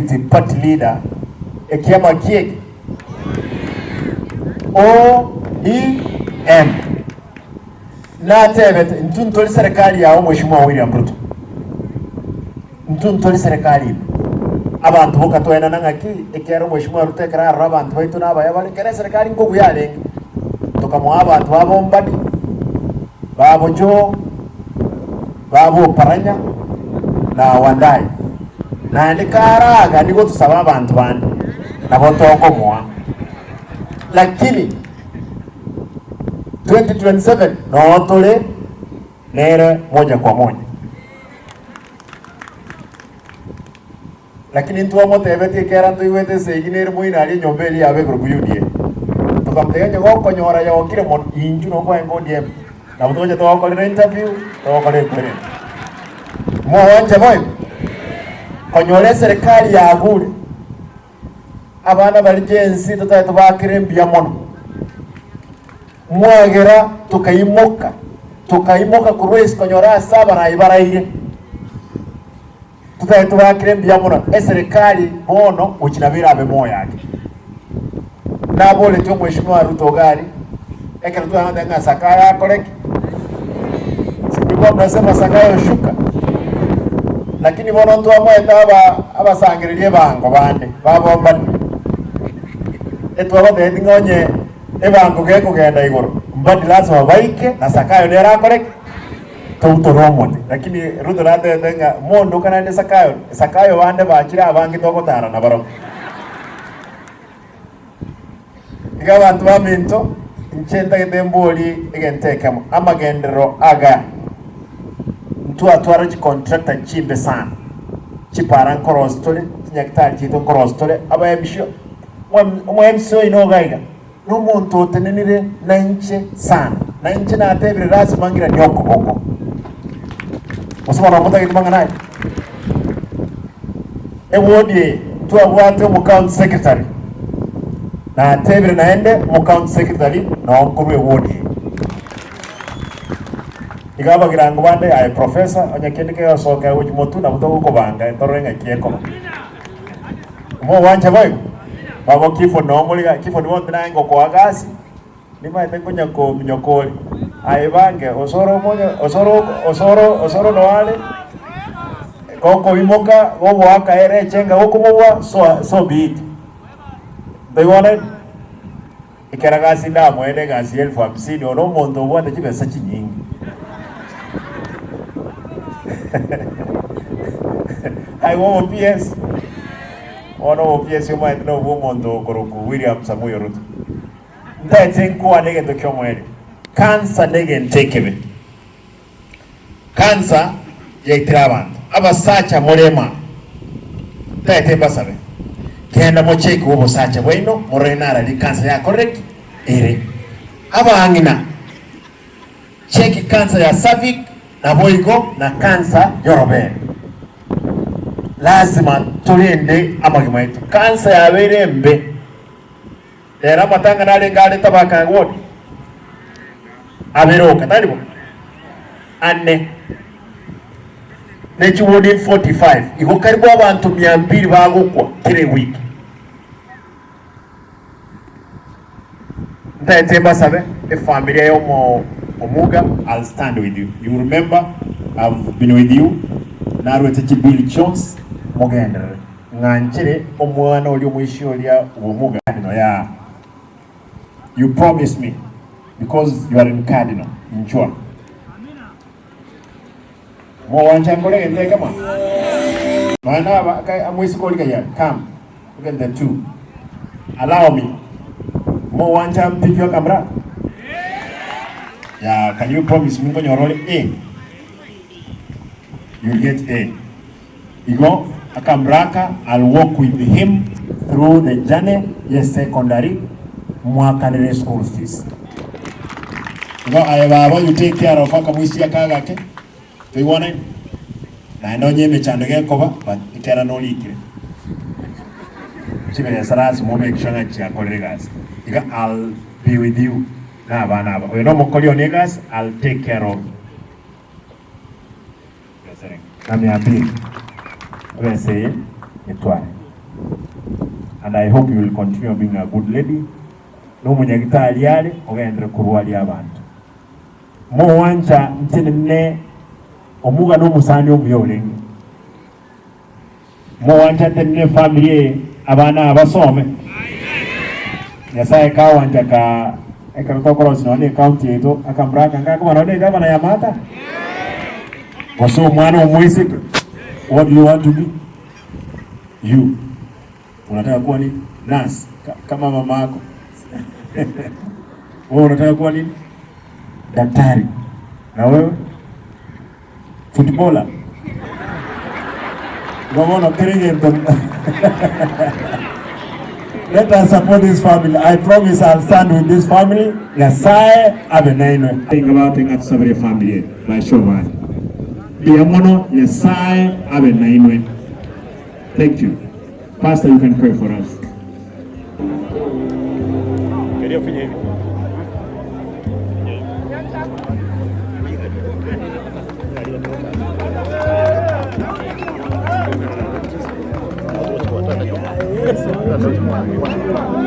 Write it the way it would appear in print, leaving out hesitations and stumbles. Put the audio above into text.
deputy party leader ekiama kieki ODM na tebet ntuntoli serikali yao Mheshimiwa William Ruto ntuntoli serikali abantu bokatwena nangaki ekero Mheshimiwa Ruto ekara abantu baitu nabaya bali kere serikali ngo buyale tukamwa abantu babombadi babojo babo paranya na wandai na ndikaraga ndiko tusaba abantu bandi nabo tokomwa lakini 2027 no tole nere moja kwa moja lakini ntuwa motebeti kera ntuiwete seginere muina ali nyombeli yabe kurukuyudie tukamteganya goko nyora ya okire mon inju no kwa NGODM na butoje to okole interview to okole kwere mo wanje boy konyole serikali ya agure abana bali jensi tutatu bakire mbia mono mwagera tukaimoka kurwesi konyora saba na ibaraire tutatu bakire mbia mono serikali bono uchinabira abe moyo yake na bole tu Mheshimiwa Ruto gari ekero tunaenda nga sakaya koleki sikuwa mnasema sakaya shuka lakini bono ntu amwenda abasangiririe bango bande babomba etwa bode ngonye ebango geko genda igoro mbadi lazima baike na sakayo nera koleki tuturomote lakini Ruto rade nga mondo kana ende sakayo bande bachira abangi tokotara na baro abantu baminto nchenda gedemboli egentekamo amagendero aga ntu atwara contractor chimbe sana chipara nkorostole nyaktari chito nkorostole abayebisho mwemso inogaiga no muntu tenenire nanche sana nanche na atebire lazima ngira nyoko hoko osoma na mutaki mangana ewodi tu abwate mu county secretary na tebire naende mu county secretary na onkuru ewodi igaba girango bande ay professor onyakendike yasoka ujimotu na butoko kobanga torenga kieko mo wanje boy babo kifo no muliga kifo ni wonde nango ko agasi ni maite kunya ko minyokoli ay bange osoro monya osoro no wale koko imoka bobo aka ere chenga huko bobo so big they wanted ikaragasi nda mwene gasi 1050 ono mondo bwate kibesa chinyingi I want PS. Ono PS yoma no mondo koroku William Samuel Ruto. Ndate nkuwa nege tokyo mwene. Cancer nege ntekebe. Cancer ya itrabantu. Aba sacha molema. Ndate basabe. Kenda mocheki wobo sacha bwino morenara li cancer ya correct ere. Aba angina. Cheki cancer ya cervix na boiko na cancer yorobere. Lazima tulinde amagima yetu. Cancer ya berembe. Era matanga nale ngale tabaka ngodi. Aberoka talibo. Anne. Nechi wodi 45. Iko karibu abantu 200 bagukwa kile wiki. Ntaetemba sabe e familia yomo Omuga, I'll stand with you. You remember, I've been with you. Narwete Bill Jones, Mogender. Nganchere, Omwana oli mwishi olia Omuga. Yeah. You promised me, because you are in Cardinal, in Chua. Mo wanchangole ende kama. Maana amwisi kolika ya. Come, look at the two. Allow me. Mo wancham pichwa kamera. Yeah, can you promise me when you're rolling A? You'll get A. Igo, akamraka, I'll walk with him through the journey, yes, secondary, mwakadere school fees. Igo, ayababa, you take care of akamwisi ya kagake. Do you want it? Na ino nye mechandege koba, but itera no likire. Chibe ya sarasi mo make sure that ya kolegas. Igo, I'll be with you. Naba. We know mokoli onegas, I'll take care of. Nami api. We say, etware. and I hope you will continue being a good lady. No munyagitali yale ogendere kurwali abantu. Mo wancha ntinene omuga no musani omuyolenge. Mo wancha ntinene family abana abasome. Nyasaye kawanja ka ekakokoro sinone county yetu akambraka ngako banone gavana ya mata. Waso mwana omwisi. What do you want to be? You. Unataka kuwa nini? Nurse kama mama yako. Wewe unataka kuwa nini? Daktari. Na wewe? Footballer. Gomono kirigento. Let us support this family. I promise I'll stand with this family. Nyasaye abenaino. Think about it at Sabri family by Shovan. Diamono Nyasaye abenaino. Thank you. Pastor, you can pray for us. Queria finir.